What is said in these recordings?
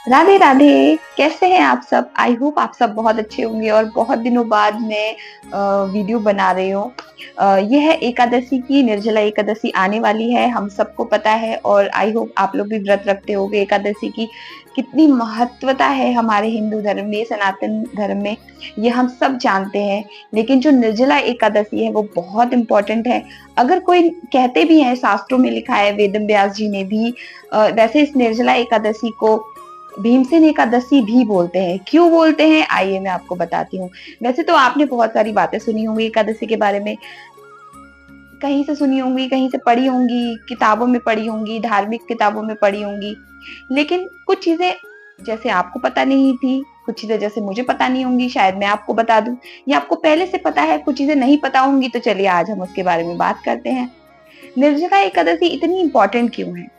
राधे राधे। कैसे हैं आप सब? आई होप आप सब बहुत अच्छे होंगे और बहुत दिनों बाद मैं वीडियो बना रही हूँ। यह है एकादशी की, निर्जला एकादशी आने वाली है, हम सबको पता है और आई होप आप लोग भी व्रत रखते होंगे। एकादशी की कितनी महत्वता है हमारे हिंदू धर्म में, सनातन धर्म में, ये हम सब जानते हैं। लेकिन जो निर्जला एकादशी है वो बहुत इंपॉर्टेंट है। अगर कोई कहते भी है, शास्त्रों में लिखा है, वेद व्यास जी ने भी वैसे इस निर्जला एकादशी को भीमसेन एकादशी भी बोलते हैं। क्यों बोलते हैं, आइए मैं आपको बताती हूँ। वैसे तो आपने बहुत सारी बातें सुनी होंगी एकादशी के बारे में, कहीं से सुनी होंगी, कहीं से पढ़ी होंगी, किताबों में पढ़ी होंगी, धार्मिक किताबों में पढ़ी होंगी। लेकिन कुछ चीजें जैसे आपको पता नहीं थी, कुछ चीजें जैसे मुझे पता नहीं होंगी, शायद मैं आपको बता दूं, या आपको पहले से पता है, कुछ चीजें नहीं पता होंगी। तो चलिए आज हम उसके बारे में बात करते हैं। निर्जला एकादशी इतनी इंपॉर्टेंट क्यों है?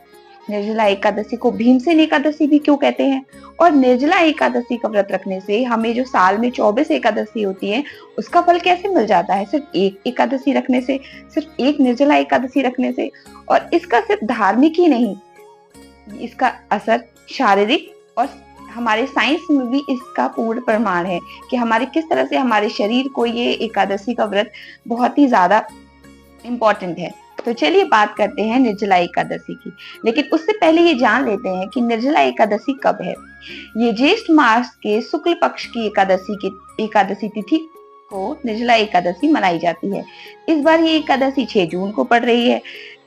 निर्जला एकादशी को भीमसेन एकादशी भी क्यों कहते हैं? और निर्जला एकादशी का व्रत रखने से हमें जो साल में 24 एकादशी होती है उसका फल कैसे मिल जाता है सिर्फ एक एकादशी रखने से, सिर्फ एक निर्जला एकादशी रखने से? और इसका सिर्फ धार्मिक ही नहीं, इसका असर शारीरिक और हमारे साइंस में भी इसका पूर्ण प्रमाण है कि हमारे किस तरह से हमारे शरीर को ये एकादशी का व्रत बहुत ही ज्यादा इम्पोर्टेंट है। तो चलिए बात करते हैं निर्जला एकादशी की। लेकिन उससे पहले ये जान लेते हैं कि निर्जला एकादशी कब है। ये ज्येष्ठ मास के शुक्ल पक्ष की एकादशी तिथि को निर्जला एकादशी मनाई जाती है। इस बार ये एकादशी 6 जून को पड़ रही है।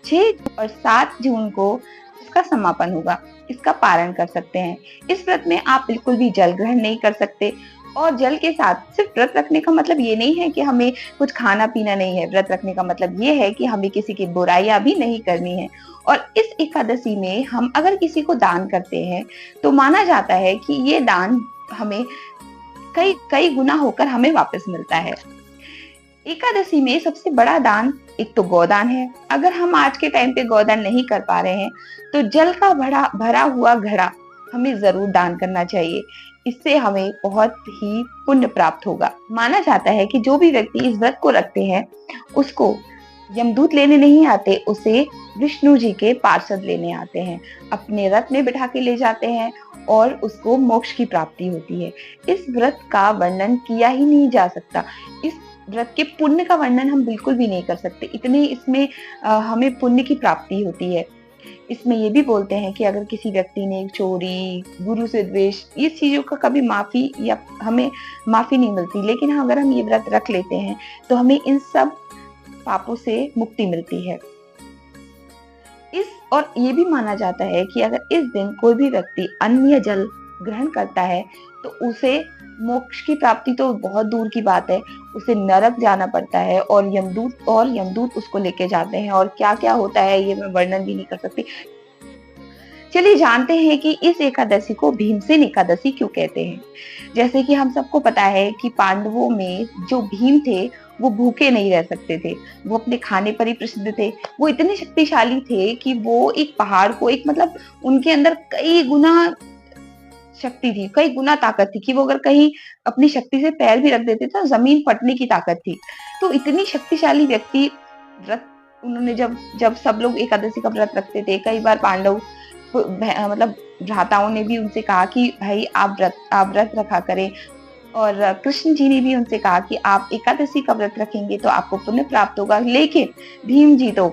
6 और 7 जून को इसका समापन होगा। इसका पारण कर सकते हैं। इस व्रत में आप बिल्कुल भी जल ग्रहण नहीं कर सकते। और जल के साथ सिर्फ व्रत रखने का मतलब ये नहीं है कि हमें कुछ खाना पीना नहीं है। व्रत रखने का मतलब ये है कि हमें किसी की बुराइयां भी नहीं करनी है। और इस एकादशी में हम अगर किसी को दान करते हैं तो माना जाता है कि ये दान हमें कई कई गुना होकर हमें वापस मिलता है। एकादशी में सबसे बड़ा दान एक तो गोदान है। अगर हम आज के टाइम पे गोदान नहीं कर पा रहे हैं तो जल का भरा भरा हुआ घड़ा हमें जरूर दान करना चाहिए। इससे हमें बहुत ही पुण्य प्राप्त होगा। माना जाता है कि जो भी व्यक्ति इस व्रत को रखते हैं उसको यमदूत लेने नहीं आते, उसे विष्णु जी के पार्षद लेने आते हैं, अपने रथ में बिठा के ले जाते हैं और उसको मोक्ष की प्राप्ति होती है। इस व्रत का वर्णन किया ही नहीं जा सकता। इस व्रत के पुण्य का वर्णन हम बिल्कुल भी नहीं कर सकते, इतने इसमें हमें पुण्य की प्राप्ति होती है। इसमें ये भी बोलते हैं कि अगर किसी व्यक्ति ने चोरी, गुरु से द्वेष, ये चीजों का कभी माफी या हमें माफी नहीं मिलती। लेकिन हाँ, अगर हम ये व्रत रख लेते हैं तो हमें इन सब पापों से मुक्ति मिलती है। और ये भी माना जाता है कि अगर इस दिन कोई भी व्यक्ति अन्न या जल ग्रहण करता है तो उसे मोक्ष की प्राप्ति तो बहुत दूर की बात है, उसे नरक जाना पड़ता है और यमदूत उसको लेके जाते हैं। और क्या क्या होता है ये मैं वर्णन भी नहीं कर सकती। चलिए जानते हैं कि इस एकादशी को भीमसेन एकादशी क्यों कहते हैं। जैसे कि हम सबको पता है कि पांडवों में जो भीम थे वो भूखे नहीं रह सकते थे, वो अपने खाने पर ही प्रसिद्ध थे। वो इतने शक्तिशाली थे कि वो एक पहाड़ को, एक मतलब उनके अंदर कई गुना शक्ति थी, कई गुना ताकत थी कि वो अगर कहीं अपनी शक्ति से पैर भी रख देते तो जमीन फटने की ताकत थी। तो इतनी शक्तिशाली व्यक्ति व्रत उन्होंने जब जब सब लोग एकादशी का व्रत रखते थे, कई बार पांडव मतलब भ्राताओं ने भी उनसे कहा कि भाई आप व्रत रखा करें। और कृष्ण जी ने भी उनसे कहा कि आप एकादशी का व्रत रखेंगे तो आपको पुण्य प्राप्त होगा। लेकिन भीम जी तो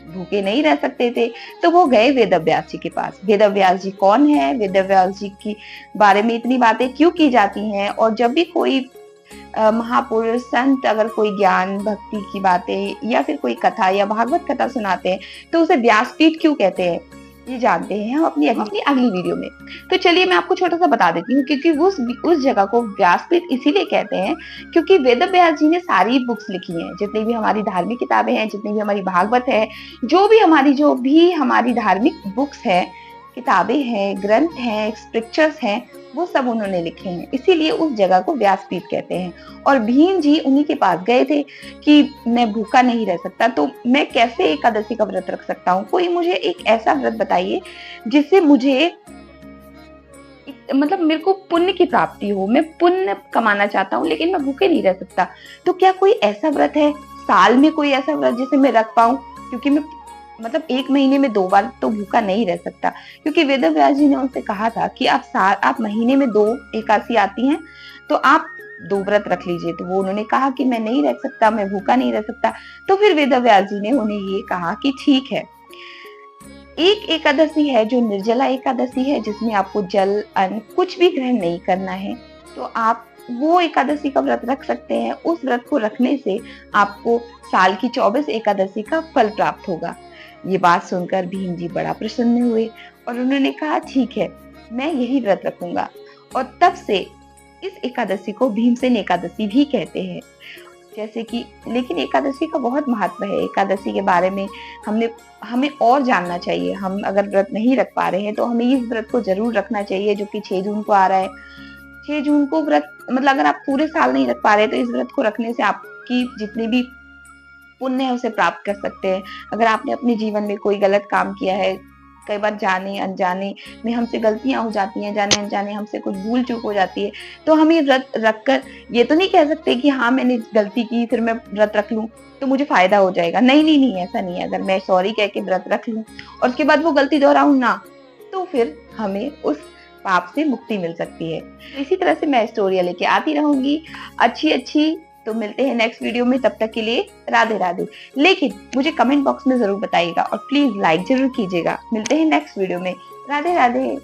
भूखे नहीं रह सकते थे, तो वो गए वेदव्यास जी के पास। वेदव्यास जी कौन है, वेदव्यास जी की बारे में इतनी बातें क्यों की जाती हैं? और जब भी कोई महापुरुष संत अगर कोई ज्ञान भक्ति की बातें या फिर कोई कथा या भागवत कथा सुनाते हैं तो उसे व्यासपीठ क्यों कहते हैं, ये जानते हैं हम अपनी अगली वीडियो में। तो चलिए मैं आपको छोटा सा बता देती हूँ, क्योंकि उस जगह को व्यासपीठ इसीलिए कहते हैं क्योंकि वेदव्यास जी ने सारी बुक्स लिखी हैं। जितनी भी हमारी धार्मिक किताबें हैं, जितनी भी हमारी भागवत है, जो भी हमारी धार्मिक बुक्स है, किताबें हैं, ग्रंथ हैं, स्क्रिप्चर्स हैं, वो सब उन्होंने लिखे हैं। इसीलिए उस जगह को व्यासपीठ कहते हैं। और भीम जी उन्हीं के पास गए थे कि मैं भूखा नहीं रह सकता, तो मैं कैसे एकादशी का व्रत रख सकता हूँ? कोई मुझे एक ऐसा व्रत बताइए जिससे मुझे मतलब मेरे को पुण्य की प्राप्ति हो। मैं पुण्य कमाना चाहता हूँ लेकिन मैं भूखे नहीं रह सकता। तो क्या कोई ऐसा व्रत है साल में, कोई ऐसा व्रत जिसे मैं रख पाऊं? क्योंकि मैं मतलब 1 महीने में 2 बार तो भूखा नहीं रह सकता, क्योंकि वेदव्यास जी ने उनसे कहा था कि आप महीने में 2 एकादशी आती हैं, तो आप 2 व्रत रख लीजिए। तो वो उन्होंने कहा कि मैं नहीं रह सकता, मैं भूखा नहीं रह सकता। तो फिर वेदव्यास जी ने उन्हें ये कहा कि ठीक है, एक एकादशी है जो निर्जला एकादशी है, जिसमें आपको जल, अन्न कुछ भी ग्रहण नहीं करना है। तो आप वो एकादशी का व्रत रख सकते हैं। उस व्रत को रखने से आपको साल की 24 एकादशी का फल प्राप्त होगा। ये बात सुनकर भीम जी बड़ा प्रसन्न हुए और उन्होंने कहा ठीक है, मैं यही व्रत रखूंगा। और तब से इस एकादशी को भीमसेन एकादशी भी कहते हैं। जैसे कि लेकिन एकादशी का बहुत महत्व है। एकादशी के बारे में हमने हमें और जानना चाहिए। हम अगर व्रत नहीं रख पा रहे हैं तो हमें इस व्रत को जरूर रखना चाहिए, जो कि 6 जून को आ रहा है। 6 जून को व्रत, मतलब अगर आप पूरे साल नहीं रख पा रहे तो इस व्रत को रखने से आपकी जितनी भी पुण्य है उसे प्राप्त कर सकते हैं। अगर आपने अपने जीवन में कोई गलत काम किया है, कई बार जाने अनजाने में हमसे गलतियां हो जाती हैं, जाने अनजाने हमसे कुछ भूल चूक हो जाती है, तो हम ये व्रत रखकर ये तो नहीं कह सकते कि हाँ मैंने गलती की फिर मैं व्रत रख लूं तो मुझे फायदा हो जाएगा। नहीं नहीं नहीं, ऐसा नहीं है। अगर मैं सॉरी कह के व्रत रख लूं और उसके बाद वो गलती दोहराऊं ना, तो फिर हमें उस पाप से मुक्ति मिल सकती है। इसी तरह से मैं स्टोरियां लेके आती रहूंगी अच्छी अच्छी। तो मिलते हैं नेक्स्ट वीडियो में, तब तक के लिए राधे राधे। लेकिन मुझे कमेंट बॉक्स में जरूर बताइएगा और प्लीज लाइक जरूर कीजिएगा। मिलते हैं नेक्स्ट वीडियो में। राधे राधे।